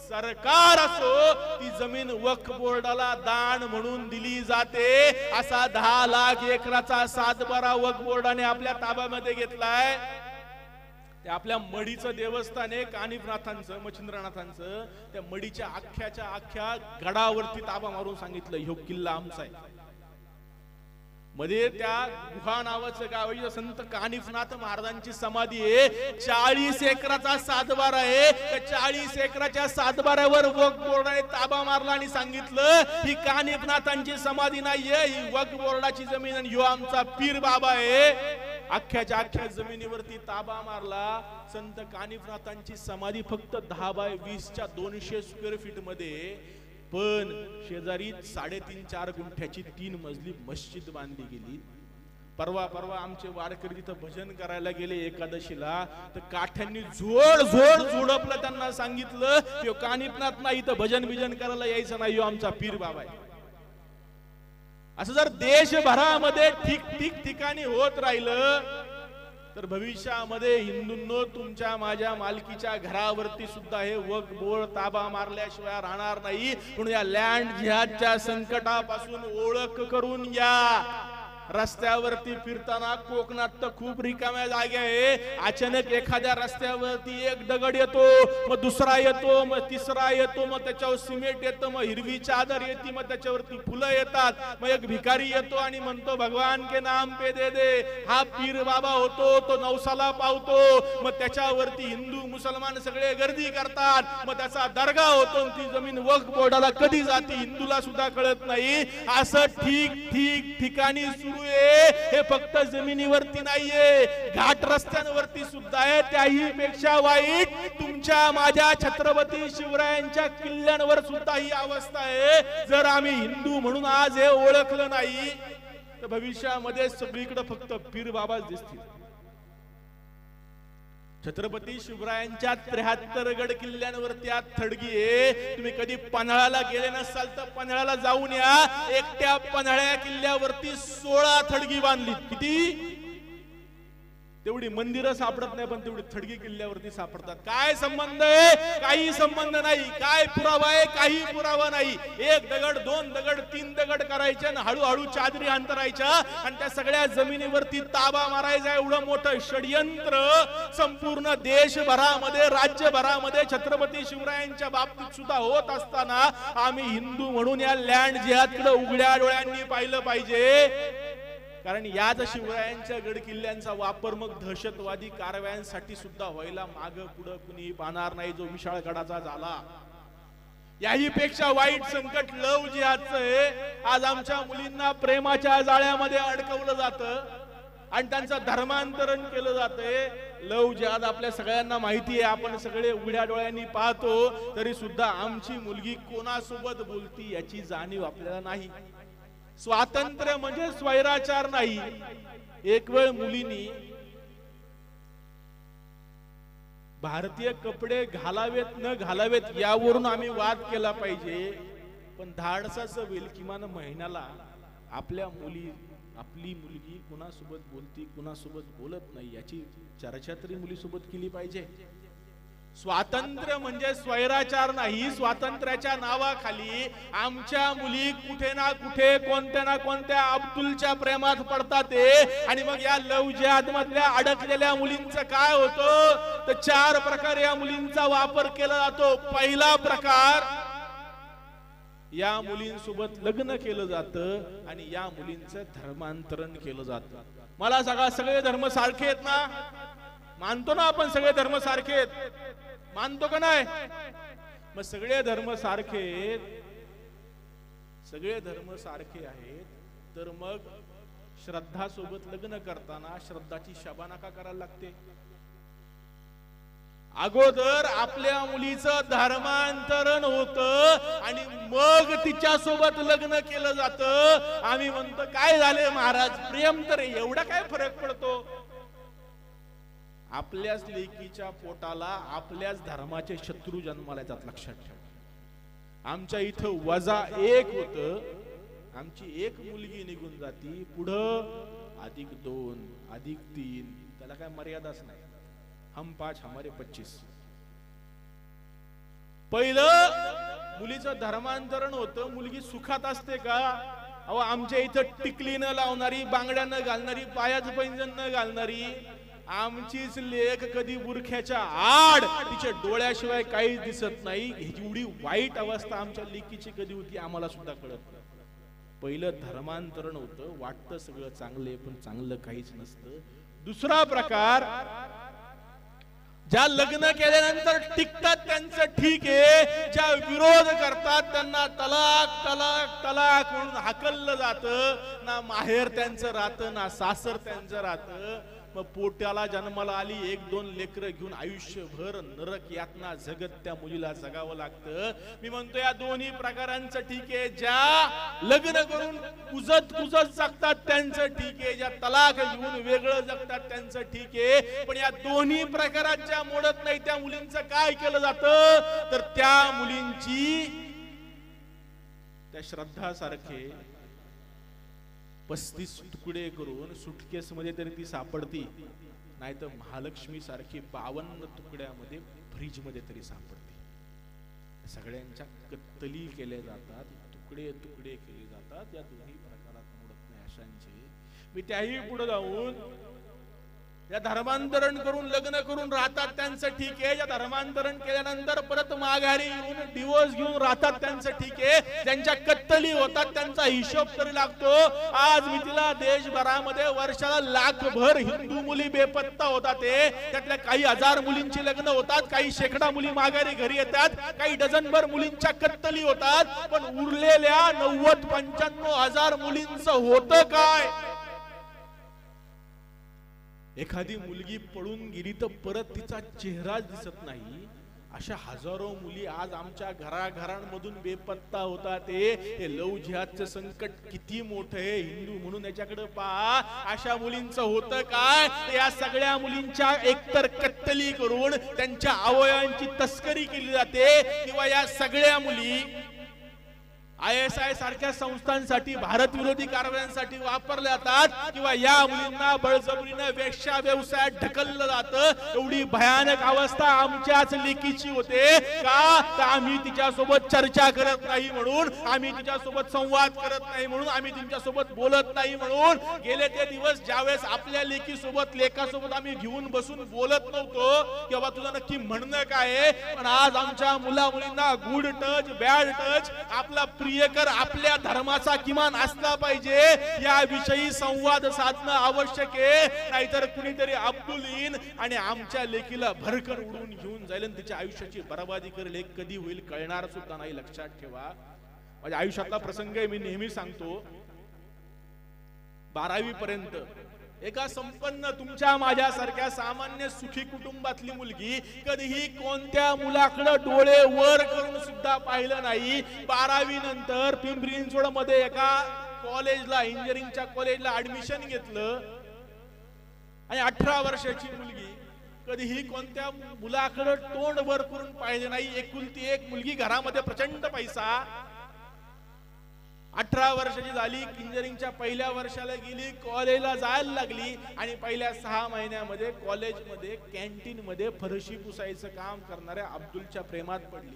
सरकार असो, ती जमीन वक्फ बोर्डाला दान म्हणून दिली जाते. असा 10 लाख एकराचा सातबारा वक्फ बोर्डाने आपल्या ताब्यामध्ये घेतलाय. ते आपल्या मडीचं देवस्थान आहे कानिफनाथांचं, मच्छिंद्रनाथांचं. त्या मडीच्या अख्ख्या गडावरती ताबा मारून सांगितलं ह्यो किल्ला आमचा आहे. मध्ये त्या गुहा नावाचं गाव आहे, संत कानिफनाथ महाराजांची समाधी आहे. 40 एकराचा सातबारा आहे. त्या 40 एकराच्या सातबाऱ्यावर वक्फ बोर्डाने ताबा मारला आणि सांगितलं ही कानिफनाथांची समाधी नाहीये, ही वक्फ बोर्डाची जमीन आणि ह्यो आमचा पीर बाबा आहे. अख्ख्या जमिनीवरती ताबा मारला. संत कानिफनाथांची समाधी फक्त 10 बाय 20च्या 200 स्क्वेअर फीट मध्ये, पण शेजारी 3.5-4 गुंठ्याची 3 मजली मस्जिद बांधली गेली. परवा आमचे वारकरी तिथं भजन करायला गेले एकादशीला, तर काठ्यांनी झोडपलं. त्यांना सांगितलं की कानिफनाथ नाही, इथं भजन करायला यायचं नाही, आमचा पीर बाबा आहे. असं जर देशभरामध्ये ठिकाणी होत राहिलं तर भविष्यामध्ये हिंदूंनो तुमच्या माझ्या मालकीच्या घरावरती सुद्धा हे वक्फ बोर्ड ताबा मारल्याशिवाय राहणार नाही. म्हणून या लँड जिहादच्या संकटापासून ओळख करून या. रस्त्यावरती फिरताना कोकणात तर खूप रिकाम्या जागा आहे. अचानक एखाद्या रस्त्यावरती एक दगड येतो, मग दुसरा येतो, मग तिसरा येतो, मग त्याच्यावर सिमेंट येतं, मग हिरवी चादर येते, मग त्याच्यावरती फुलं येतात, मग एक भिकारी येतो आणि म्हणतो भगवान के नाम पे दे दे. हा पीर बाबा होतो, तो नवसाला पावतो. मग त्याच्यावरती हिंदू मुसलमान सगळे गर्दी करतात, मग त्याचा दर्गा होतो. ती जमीन वक्फ बोर्डाला कधी जाते हिंदूला सुद्धा कळत नाही. असं ठिकाणी सुरू हे फक्त जमिनीवरती नाहीये, घाट रस्त्यांवरती सुद्धा आहे. त्याही पेक्षा वाईट तुमच्या माझ्या छत्रपती शिवरायांच्या किल्ल्यांवर सुद्धा ही अवस्था आहे. जर आम्ही हिंदू म्हणून आज हे ओळखलं नाही तर भविष्यामध्ये सगळीकडे फक्त पीर बाबाच दिसतील. छत्रपती शिवरायांच्या 73 गड किल्ल्यांवरती आज थडगी आहे. तुम्ही कधी पन्हाळ्याला गेले नसाल तर पन्हाळ्याला जाऊन या. एकट्या पन्हाळ्या किल्ल्यावरती 16 थडगी बांधली. किती? तेवढी मंदिरं सापडत नाही पण तेवढी थडगी किल्ल्यावरती सापडतात. काय संबंध आहे? काही संबंध नाही. काय पुरावा आहे? काही पुरावा नाही. एक दगड, दोन दगड, तीन दगड करायचे आणि हळूहळू चादरी अंतरायच्या आणि त्या सगळ्या जमिनीवरती ताबा मारायचा. एवढं मोठं षडयंत्र संपूर्ण देशभरामध्ये, राज्यभरामध्ये छत्रपती शिवरायांच्या बाबतीत सुद्धा होत असताना आम्ही हिंदू म्हणून या लँड जिहादकडे उघड्या डोळ्यांनी पाहिलं पाहिजे. कारण याच शिवरायांच्या गड किल्ल्यांचा वापर मग दहशतवादी कारवायांसाठी सुद्धा व्हायला माग पुढे कुणी पाहणार नाही, जो विशाळ गडाचा झाला. याही पेक्षा वाईट संकट लव जिहादचं आहे. आज आमच्या मुलींना प्रेमाच्या जाळ्यामध्ये अडकवलं जातं आणि त्यांचं धर्मांतरण केलं जातंय. लव जिहाद आपल्या सगळ्यांना माहिती आहे. आपण सगळे उघड्या डोळ्यांनी पाहतो तरी सुद्धा आमची मुलगी कोणासोबत बोलती याची जाणीव आपल्याला नाही. स्वातंत्र्य म्हणजे स्वैराचार नाही. एक वेळ मुलींनी भारतीय कपडे घालावेत न घालावेत यावरून आम्ही वाद केला पाहिजे. पण धाडसाचं होईल किमान महिन्याला आपली मुलगी कुणासोबत बोलती कुणासोबत बोलत नाही याची चर्चा तरी मुलीसोबत केली पाहिजे. स्वातंत्र्य म्हणजे स्वैराचार नाही. स्वातंत्र्याच्या नावाखाली आमच्या मुली कुठे ना कुठे कोणत्या ना कोणत्या अब्दुलच्या प्रेमात पडतात. आणि मग या लव जिहाद मधल्या अडकलेल्या मुलींचं काय होतं तर 4 प्रकारे या मुलींचा वापर केला जातो. पहिला प्रकार, या मुलींसोबत लग्न केलं जातं आणि या मुलींचं धर्मांतरण केलं जातं. मला सांगा, सगळे धर्म सारखे आहेत ना? मानतो ना आपण सगळे धर्म सारखे आहेत? मानतो का नाही? मग सगळे धर्म सारखे आहेत, सगळे धर्म सारखे आहेत तर मग श्रद्धा सोबत लग्न करताना श्रद्धाची शबाना का करायला लागते? अगोदर आपल्या मुलीचं धर्मांतरण होतं आणि मग तिच्या सोबत लग्न केलं जातं. आम्ही म्हणतो काय झाले महाराज, प्रेम तर एवढा काय फरक पडतो? आपल्याच लेकीच्या पोटाला आपल्याच धर्माचे शत्रू जन्माला येतात, लक्षात ठेवा. आमच्या इथं -1 होत, आमची एक मुलगी निघून जाती, पुढं +2 +3, त्याला काय मर्यादाच नाही. हम 5 हमारे 25. पहिलं मुलीचं धर्मांतरण होतं. मुलगी सुखात असते का? अहो, आमच्या इथं टिकली न लावणारी, बांगड्या न घालणारी, पायाचं पैंजण न घालणारी आमचीच लेक कधी बुरख्याच्या आड तिच्या डोळ्याशिवाय काहीच दिसत नाही. एवढी वाईट अवस्था आमच्या लेकीची कधी होती आम्हाला सुद्धा कळत नाही. पहिलं धर्मांतरण होतं. वाटतं सगळं चांगलं पण चांगलं काहीच नसतं. दुसरा प्रकार, ज्या लग्न केल्यानंतर टिकतात त्यांचं ठीक आहे, ज्या विरोध करतात त्यांना तलाक तलाक तलाक म्हणून हाकललं जातं. ना माहेर त्यांचं राहतं ना सासर त्यांचं राहतं. मग पोट्याला जन्माला आली 1-2 लेकरं घेऊन आयुष्यभर नरक यातना जगत त्या मुलीला जगावं लागतं. मी म्हणतो या दोन्ही प्रकारांचं ठीक आहे. ज्या लग्न करून कुजत जगतात त्यांचं ठीक आहे, ज्या तलाक घेऊन वेगळं जगतात त्यांचं ठीक आहे. पण या दोन्ही प्रकारात ज्या मोडत नाही त्या मुलींचं काय केलं जातं तर त्या मुलींची त्या श्रद्धासारखे 35 तुकडे करून सुटकेस मध्ये तरी ती सापडती, नाही तर महालक्ष्मी सारखी 52 तुकड्यामध्ये फ्रीज मध्ये तरी सापडते. सगळ्यांच्या कत्तली केल्या जातात, तुकडे तुकडे केले जातात. या दोन्ही प्रकारात मोडत नाही अशांचे. मी त्याही पुढे जाऊन या धर्मांतरण करून लग्न करून राहतात त्यांचं ठीक आहे, ज्या धर्मांतरण केल्यानंतर परत माघारी येऊन डिवोर्स घेऊन राहतात त्यांचं ठीक आहे. ज्यांच्या कत्तली होतात त्यांचा हिशोब तरी लागतो. आज मी तिला देशभरामध्ये वर्षाला लाखभर हिंदू मुली बेपत्ता होतात. त्यातल्या काही हजार मुलींची लग्न होतात, काही शेकडा मुली माघारी घरी येतात, काही डझनभर मुलींच्या कत्तली होतात. पण उरलेल्या 90-95 हजार मुलींचं होतं काय? एखादी मुलगी पळून गेली तर परत तिचा चेहराच दिसत नाही. अशा हजारो मुली आज आमच्या घराघरांमधून बेपत्ता होतात. हे लव जिहादचं संकट किती मोठं आहे. हिंदू म्हणून याच्याकडे पहा. अशा मुलींचं होतं काय, या सगळ्या मुलींच्या एकतर कत्तली करून त्यांच्या अवयवांची तस्करी केली जाते, किंवा या सगळ्या मुली ISI सारख्या संस्थांसाठी भारत विरोधी कारवायांसाठी वापरल्या जातात, किंवा या मुलींना बळजबरीने वेश्या व्यवसायात ढकललं जातं. एवढी भयानक अवस्था आमच्याच लेकीची होते का, तर आम्ही तिच्यासोबत चर्चा करत नाही म्हणून, आम्ही तिच्यासोबत संवाद करत नाही म्हणून, आम्ही तिच्यासोबत बोलत नाही म्हणून. गेले ते दिवस ज्यावेळेस आपल्या लेकीसोबत लेकासोबत आम्ही घेऊन बसून बोलत नव्हतो, तेव्हा तुझं नक्की म्हणणं काय आहे. पण आज आमच्या मुला मुलींना गुड टच बॅड टच आपला प्रियकर आपल्या धर्माचा किमान असला पाहिजे याविषयी संवाद साधणं आवश्यक आहे. नाहीतर कुणीतरी अब्दुल येईन आणि आमच्या लेकीला भरकन उडून घेऊन जाईल आणि तिच्या आयुष्याची बर्बादी करेल. हे कधी होईल कळणार सुद्धा नाही. लक्षात ठेवा, माझ्या आयुष्यातला प्रसंग आहे. मी नेहमी सांगतो, 12वी पर्यंत एका संपन्न तुमच्या माझ्यासारख्या सामान्य सुखी कुटुंबातली मुलगी कधीही कोणत्या मुलाकडे डोळे वर करून सुद्धा पाहिलं नाही. 12वी नंतर पिंपरी चिंचवड मध्ये एका कॉलेजला, इंजिनिअरिंगच्या कॉलेजला ऍडमिशन घेतलं आणि 18 वर्षाची मुलगी कधीही कोणत्या मुलाकडे तोंड वर करून पाहिले नाही. एकुलती एक मुलगी, घरामध्ये प्रचंड पैसा. 18 वर्षाची झाली, इंजिनिअरिंगच्या पहिल्या वर्षाला गेली, कॉलेजला जायला लागली आणि पहिल्या 6 महिन्यामध्ये कॉलेजमध्ये कॅन्टीन मध्ये फरशी पुसायचं काम करणाऱ्या अब्दुलच्या प्रेमात पडली.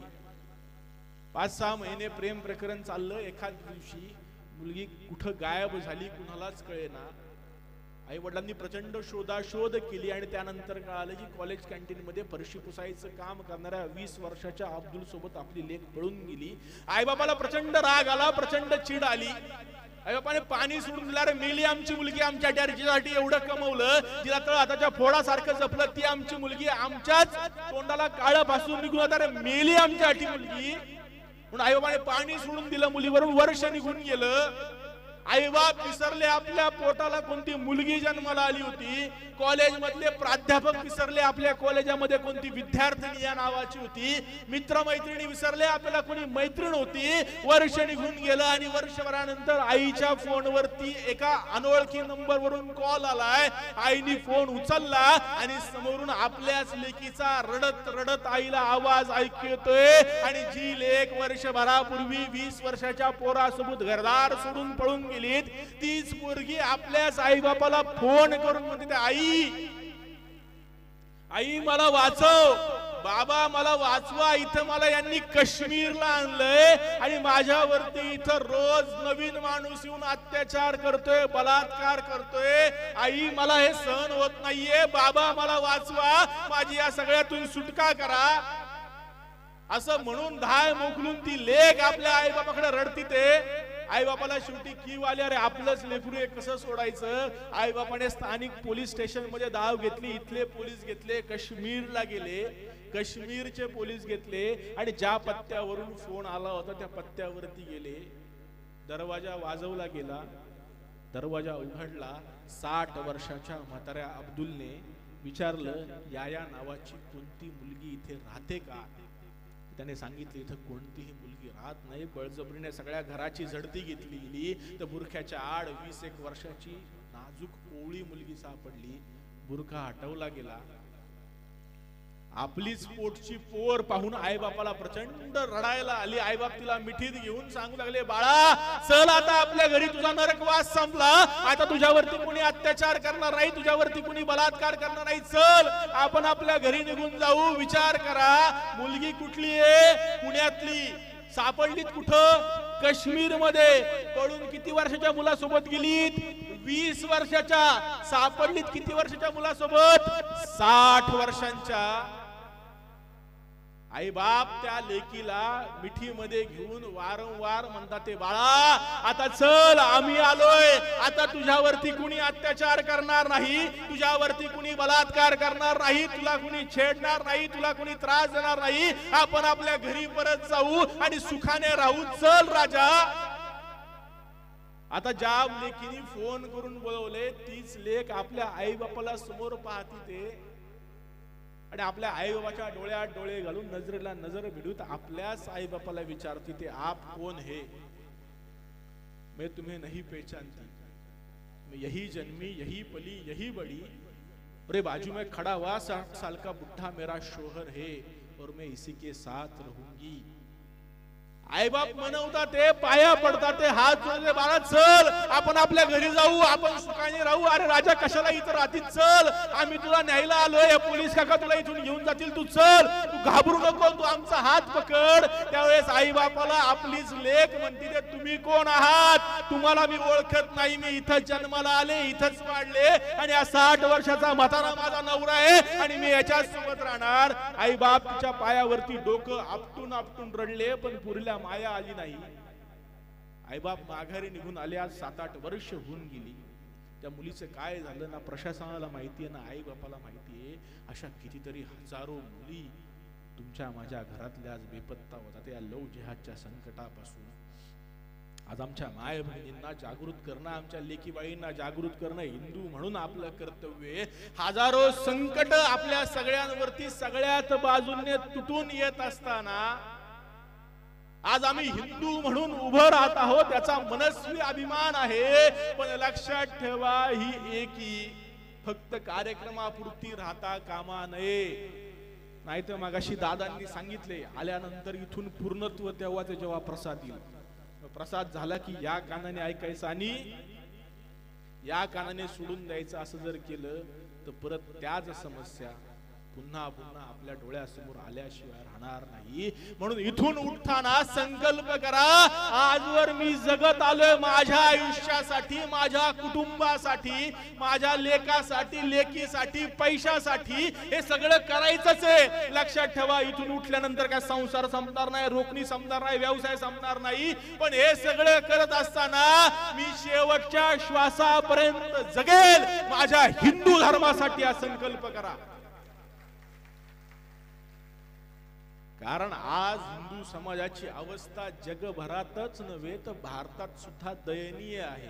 5-6 महिने प्रेम प्रकरण चाललं. एखाद दिवशी मुलगी कुठं गायब झाली कुणालाच कळेना. आई वडिलांनी प्रचंड शोधाशोध केली आणि त्यानंतर कळालं की कॉलेज कॅन्टीन मध्ये फरशी पुसायचं काम करणाऱ्या 20 वर्षाच्या अब्दुल सोबत आपली लेक पळून गेली. आई बाबाला प्रचंड राग आला, प्रचंड चीड आली. आई बापाने पाणी सोडून दिला. रे मेली आमची मुलगी, आमच्या डॅडीसाठी एवढं कमवलं, तिला तळ हाताच्या फोडासारखं जपलं, ती आमची मुलगी आमच्याच तोंडाला काळं फासून निघून आता. रे मेली आमच्यासाठी मुलगी म्हणून आई बाबाने पाणी सोडून दिलं. मुलीवरून वर्ष निघून गेलं. आई बाप विसरले आपल्या पोटाला कोणती मुलगी जन्माला आली होती. कॉलेज मधले प्राध्यापक विसरले आपल्या कॉलेजामध्ये कोणती विद्यार्थिनी या नावाची होती. मित्रमैत्रिणी विसरले आपल्याला कोणी मैत्रीण होती. वर्ष निघून गेलं आणि वर्षभरानंतर आईच्या फोनवरती एका अनोळखी नंबर वरून कॉल आलाय. आईने फोन उचलला आणि समोरून आपल्याच लेकीचा रडत रडत आईला आवाज ऐकू येतोय. आणि जी लेक वर्षभरापूर्वी 20 वर्षाच्या पोरासोबत घरदार सोडून पळून गेलीत, तीच पोरगी आपल्याच आई बापाला फोन करून म्हणते, आई मला वाचव, बाबा मला वाचवा, इथं मला यांनी काश्मीरला आणलंय आणि माझ्यावरती इथं रोज नवीन माणूस येऊन अत्याचार करतोय, बलात्कार करतोय. आई मला हे सहन होत नाहीये, बाबा मला वाचवा, माझी या सगळ्यातून सुटका करा. असं म्हणून धाय मोकलून ती लेक आपल्या आई बापाकडे रडती. ते आई बापाला शेवटी कीव आली, अरे आपलंच लेकरू आहे कसं सोडायचं. आई बापाने स्थानिक पोलीस स्टेशन मध्ये धाव घेतली. इथले पोलीस घेतले, काश्मीरला गेले, काश्मीरचे पोलीस घेतले आणि ज्या पत्त्यावरून फोन आला होता त्या पत्त्यावरती गेले. दरवाजा वाजवला गेला, दरवाजा उघडला. 60 वर्षाच्या म्हाताऱ्या अब्दुलने विचारलं, या नावाची कोणती मुलगी इथे राहते का. त्याने सांगितलं, इथं कोणतीही मुलगी राहत नाही. बळजबरीने सगळ्या घराची झडती घेतली गेली तर बुरख्याच्या आड 20-1 वर्षाची नाजूक कोवळी मुलगी सापडली. बुरखा हटवला गेला. आपलीच पोटची पोर पाहून आई बापाला प्रचंड रडायला आली. आई बाप तिला मिठीत घेऊन सांगू लागले, बाळा चल आता आपल्या घरी, तुझा नरकवास संपला, आता तुझ्यावरती कोणी अत्याचार करणार नाही, तुझ्यावरती कोणी बलात्कार करणार नाही, चल आपण आपल्या घरी निघून जाऊ. विचार करा, मुलगी कुठली आहे, पुण्यातली, सापडलीत कुठं, काश्मीर मध्ये. पळून किती वर्षाच्या मुलासोबत गेलीत, 20 वर्षाच्या. सापडलीत किती वर्षाच्या मुलासोबत, 60 वर्षांच्या. आई बाप त्या लेकीला मिठीमध्ये घेऊन वारंवार म्हणतात, ते बाळा आता चल, आम्ही आलोय, आता तुझ्यावरती कुणी अत्याचार करणार नाही, तुझ्यावरती कुणी बलात्कार करणार नाही, तुला कुणी छेडणार नाही, तुला कुणी त्रास देणार नाही, आपण आपल्या घरी परत जाऊ आणि सुखाने राहू, चल राजा. आता ज्या लेकीने फोन करून बोलवले तीच लेक आपल्या आई बापाला समोर पाहती ते आणि आपल्या आईबाबाच्या डोळ्यात डोळे घालून नजरेला नजर भिडून आपल्याच आईबापाला विचारती ते आप कौन है, मैं तुम्हें नहीं पहचानती, मैं यही जन्मी यही पली यही बड़ी, अरे बाजू में खड़ा हुआ 60 साल का बुढ़ा मेरा शोहर है और मैं इसी के साथ रहूंगी. आई बाप म्हणवतात ते पाया पडतात ते हात जोडले, बाळा चल आपण आपल्या घरी जाऊ, आपण सुखाने राहू. अरे राजा कशाला इथं राहतील, चल आम्ही तुला न्यायला आलोय, पोलीस काका तुला इथून घेऊन जातील, तू चल, तू घाबरू नको, तू आमचा हात पकड. त्यावेळेस आई बापाला आपलीच लेक म्हणते ते तुम्ही कोण आहात, तुम्हाला मी ओळखत नाही, मी इथं जन्माला आले, इथंच वाढले आणि या 60 वर्षाचा म्हातारा माझा नवरा आहे आणि मी याच्या सोबत राहणार. आई बाप तिच्या पायावरती डोकं आपटून आपटून रडले, पण पुरीला माया आली नाही. आईबाप माघारी निघून आले. आज 7-8 वर्ष होऊन गेली. त्या मुलीचं काय झालं ना प्रशासनाला माहितीये ना आई बापाला माहितीये. अशा कितीतरी हजारो मुली तुमच्या माझ्या घरातल्या आज बेपत्ता होतात या लव जिहादच्या संकटापासून. आज आमच्या माय बहिणींना जागृत करणं, आमच्या लेकीबाईंना जागृत करणं हिंदू म्हणून आपलं कर्तव्य. हजारो संकट आपल्या सगळ्यांवरती सगळ्याच बाजूने तुटून येत असताना आज आम्ही हिंदू म्हणून उभं राहत आहोत, त्याचा मनस्वी अभिमान आहे. पण लक्षात ठेवा ही एकी फक्त कार्यक्रमापुरती राहता कामा नये. नाहीतर मगाशी दादांनी सांगितले आल्यानंतर इथून पूर्णत्व तेव्हा ते जेव्हा प्रसाद येईल. प्रसाद झाला की या कानाने ऐकायचं आणि या कानाने सोडून द्यायचं. असं जर केलं तर परत त्याच समस्या पुन्हा पुन्हा आपल्या डोळ्यासमोर आल्याशिवाय राहणार नाही. म्हणून इथून उठताना संकल्प करा, आजवर मी जगत आलोय माझ्या आयुष्यासाठी, माझ्या कुटुंबासाठी, माझ्या लेकासाठी, लेकीसाठी, पैशासाठी. हे सगळं करायचंच आहे. लक्षात ठेवा इथून उठल्यानंतर काय संसार संपणार नाही, रोखणी संपणार नाही, व्यवसाय संपणार नाही. पण हे सगळं करत असताना मी शेवटच्या श्वासापर्यंत जगेल माझ्या हिंदू धर्मासाठी हा संकल्प करा. कारण आज हिंदू समाजाची अवस्था जगभरातच नव्हे तर भारतात सुद्धा दयनीय आहे.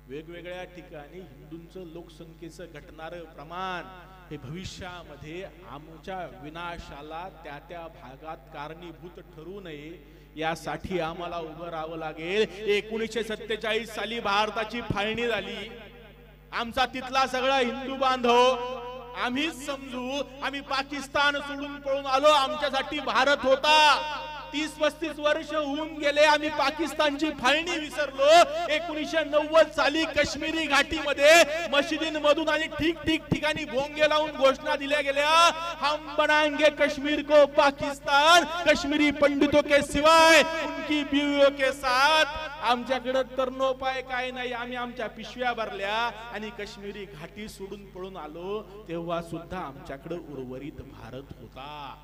वेगवेगळ्या ठिकाणी हिंदूंचं लोकसंख्येचं घटणारं प्रमाण हे भविष्यामध्ये आमच्या विनाशाला त्या त्या भागात कारणीभूत ठरू नये यासाठी आम्हाला उभं राहावं लागेल. 1947 साली भारताची फाळणी झाली. आमचा तिथला सगळा हिंदू बांधव आम्हीच समजू, आम्ही पाकिस्तान सोडून पळून आलो, आमच्यासाठी भारत होता. 30-35 वर्ष होऊन गेले, आम्ही पाकिस्तानची फाळणी विसरलो. 1990 साली काश्मीरी घाटीमध्ये मशिदींमधून आणि ठिकाणी भोंगे लावून घोषणा दिल्या गेल्या, हम बनाएंगे कश्मीर को पाकिस्तान, कश्मीरी पंडितों के सिवाय उनकी बीवियों के साथ. आमच्याकडे तरणोपाय काय नाही, आम्ही आमच्या पिशव्या भरल्या आणि काश्मीरी घाटी सोडून पळून आलो. तेव्हा सुद्धा आमच्याकडे उर्वरित भारत होता.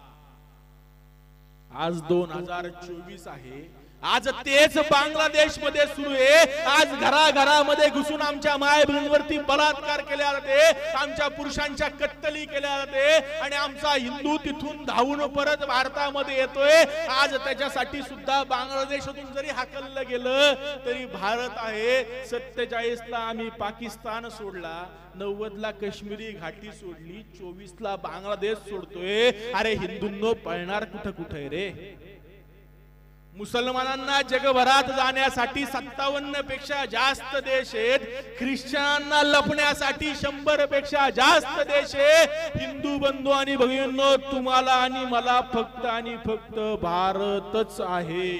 आज 2024 आहे. आज तेच बांगलादेश मध्ये सुरू आहे. आज घराघरामध्ये घुसून आमच्या माय बहिणींवरती बलात्कार केले जाते, आमच्या पुरुषांच्या कत्तली केल्या जाते आणि आमचा हिंदू तिथून धावून परत भारतामध्ये येतोय. आज त्याच्यासाठी सुद्धा बांगलादेशातून जरी हाकललं गेलं तरी भारत आहे. 47 ला आम्ही पाकिस्तान सोडला, 90 ला काश्मीरी घाटी सोडली, 24 ला बांगलादेश सोडतोय. अरे हिंदूंनो पळणार कुठं कुठे रे. मुसलमानांना जगभरात जाण्यासाठी 57 पेक्षा जास्त देश आहेत. ख्रिश्चनांना लपण्यासाठी 100 पेक्षा जास्त देश आहे. हिंदू बंधू आणि भगिनींनो तुम्हाला आणि मला फक्त आणि फक्त भारतच आहे.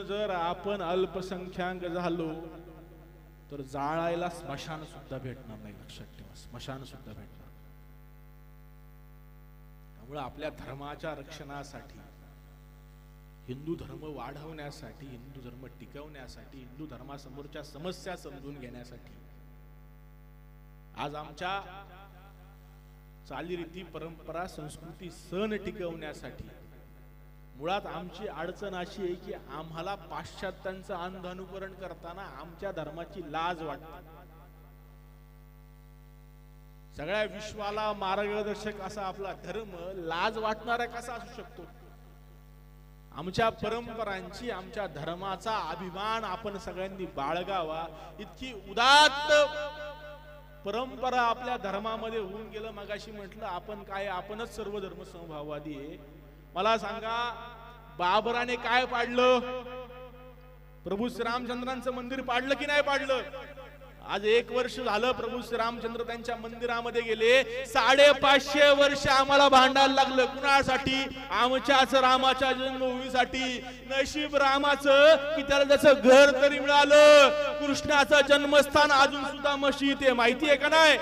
जर आपण अल्पसंख्याक झालो तर जाळायला स्मशान सुद्धा भेटणार नाही. लक्षात ठेवा, स्मशान सुद्धा भेटणार. त्यामुळे आपल्या धर्माच्या रक्षणासाठी, हिंदू धर्म वाढवण्यासाठी, हिंदू धर्म टिकवण्यासाठी, हिंदू धर्मासमोरच्या समस्या समजून घेण्यासाठी आज आमच्या चालीरीती, परंपरा, संस्कृती, सण टिकवण्यासाठी मुळात आमची अडचण अशी आहे की आम्हाला पाश्चात्यांचं अंध अनुकरण करताना आमच्या धर्माची लाज वाटते. सगळ्या विश्वाला मार्गदर्शक असा आपला धर्म लाज वाटणारा कसा असू शकतो. आमच्या परंपरांची, आमच्या धर्माचा अभिमान आपण सगळ्यांनी बाळगावा. इतकी उदात्त परंपरा आपल्या धर्मामध्ये होऊन गेलं. मगाशी म्हटलं आपण काय, आपणच सर्व धर्म समभाववादी आहे. मला सांगा, बाबराने काय पाडलं? प्रभू श्रीरामचंद्रांचं मंदिर पाडलं की नाही पाडलं? आज 1 वर्ष झालं प्रभू श्रीरामचंद्र त्यांच्या मंदिरामध्ये गेले. 550 वर्ष आम्हाला भांडायला लागलं. कुणासाठी? आमच्याच रामाच्या जन्मभूमीसाठी. नशीब रामाचं की त्याला त्याचं घर तरी मिळालं. कृष्णाचं जन्मस्थान अजून सुद्धा मशीद आहे, माहिती आहे का नाही?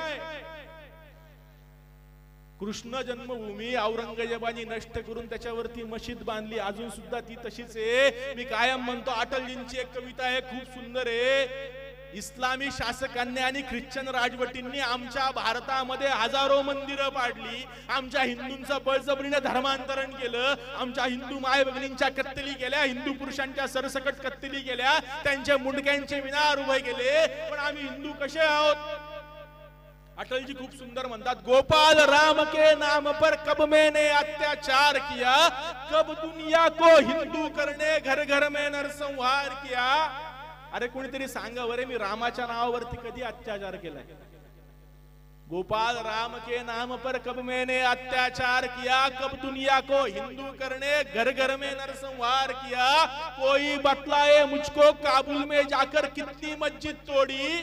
कृष्ण जन्मभूमी औरंगजेबाने नष्ट करून त्याच्यावरती मशीद बांधली, अजून सुद्धा ती तशीच आहे. मी कायम म्हणतो, अटलजींची एक कविता आहे, खूप सुंदर आहे. इस्लामी शासकांनी आणि ख्रिश्चन राजवटींनी आमच्या भारतामध्ये हजारो मंदिरं पाडली, आमच्या हिंदूंचं बळजबरीने धर्मांतरण केलं, आमच्या हिंदू माय भगिनींच्या कत्तली केल्या, हिंदू पुरुषांच्या सरसकट कत्तली केल्या, त्यांच्या मुंडक्यांचे विनार उभे केले. पण आम्ही हिंदू कसे आहोत? अटल जी खूप सुंदर म्हणतात, गोपाल राम के नाम पर कब मैंने अत्याचार किया, कब दुनिया को हिंदू करने घर घर में नरसंहार किया. अरे कोणीतरी सांगा बरे, मी रामाच्या नावावरती कधी अत्याचार केलाय? गोपाल राम के नाम पर कब मैंने अत्याचार किया, कब दुनिया को हिंदू करने घर घर में नरसंहार किया. कोई बतलाए मुझको काबुल में जाकर कितनी मस्जिद तोडी.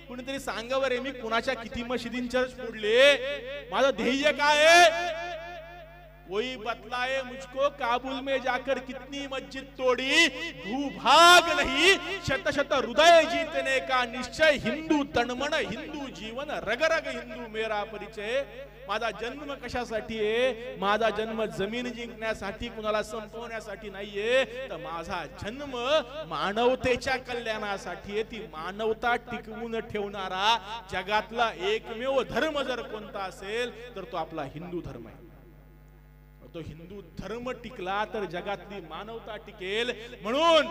कुणीतरी सांगा बरे, मी कुणाच्या किती मशिदींच्या फोडले? माझं ध्येय काय आहे? कोई बतलाए मुझको काबुल में जाकर कितनी मस्जिद तोड़ी. भूभाग नहीं शत शत हृदय जीतने का निश्चय. हिंदू तणमण हिंदू जीवन रग रग हिंदू मेरा परिचय. माझा जन्म कशासाठी आहे? माझा जन्म जमीन जिंकण्यासाठी, कुणाला संपवण्यासाठी नाहीये, तर माझा जन्म मानवतेच्या कल्याणासाठी आहे. ती मानवता टिकवून ठेवणारा जगातला एकमेव धर्म जर कोणता असेल तर तो आपला हिंदू धर्म आहे. तो हिंदू धर्म टिकला तर जगातली मानवता टिकेल. म्हणून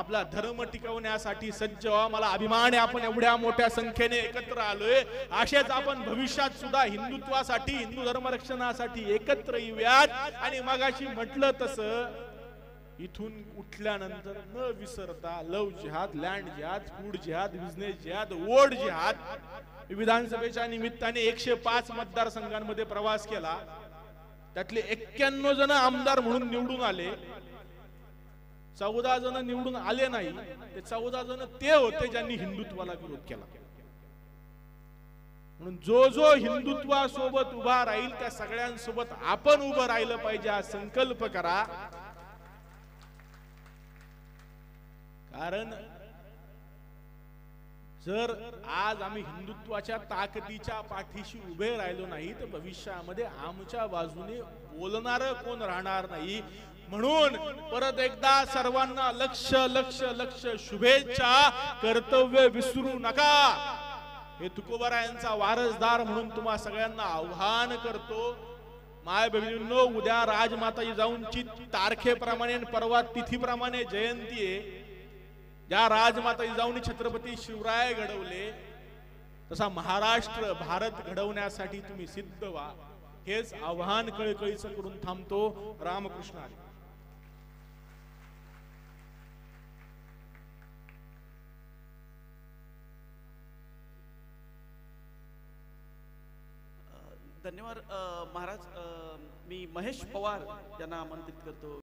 आपला धर्म टिकवण्यासाठी सज्ज व्हा. मला अभिमान आहे आपण एवढ्या मोठ्या संख्येने एकत्र आलोय. असेच आपण भविष्यात सुद्धा हिंदुत्वासाठी, हिंदू धर्म रक्षणासाठी एकत्र येऊयात. आणि मगाशी म्हटलं तसं, इथून उठल्यानंतर न विसरता लव जिहाद, लँड जिहाद, फूड जिहाद, बिझनेस जिहाद, वोट जिहाद. विधानसभेच्या निमित्ताने 105 मतदारसंघांमध्ये प्रवास केला. त्यातले 91 जण आमदार म्हणून निवडून आले. 14 जण निवडून आले नाही. ते 14 जण ते होते ज्यांनी हिंदुत्वाला विरोध केला. म्हणून जो जो हिंदुत्वासोबत उभा राहील त्या सगळ्यांसोबत आपण उभं राहिलं पाहिजे हा संकल्प करा. कारण जर आज आम्ही हिंदुत्वाच्या ताकदीच्या पाठीशी उभे राहिलो नाही तर भविष्यामध्ये आमच्या बाजूने बोलणार कोण राहणार नाही. म्हणून परत एकदा सर्वांना लक्ष लक्ष लक्ष शुभेच्छा. कर्तव्य विसरू नका. हे तुकोबारायांचा वारसदार म्हणून तुम्हा सगळ्यांना आव्हान करतो. माय भगिनींनो, उद्या राजमाता जिजाऊंची तारखेप्रमाणे परवा तिथीप्रमाणे जयंती आहे. ज्या राजमाता जिजाऊंनी छत्रपती शिवराय घडवले तसा महाराष्ट्र भारत घडवण्यासाठी तुम्ही सिद्ध व्हा. हेच आव्हान कळकळीचं करून थांबतो. रामकृष्ण हरी. धन्यवाद महाराज. मी महेश पवार यांना आमंत्रित करतो.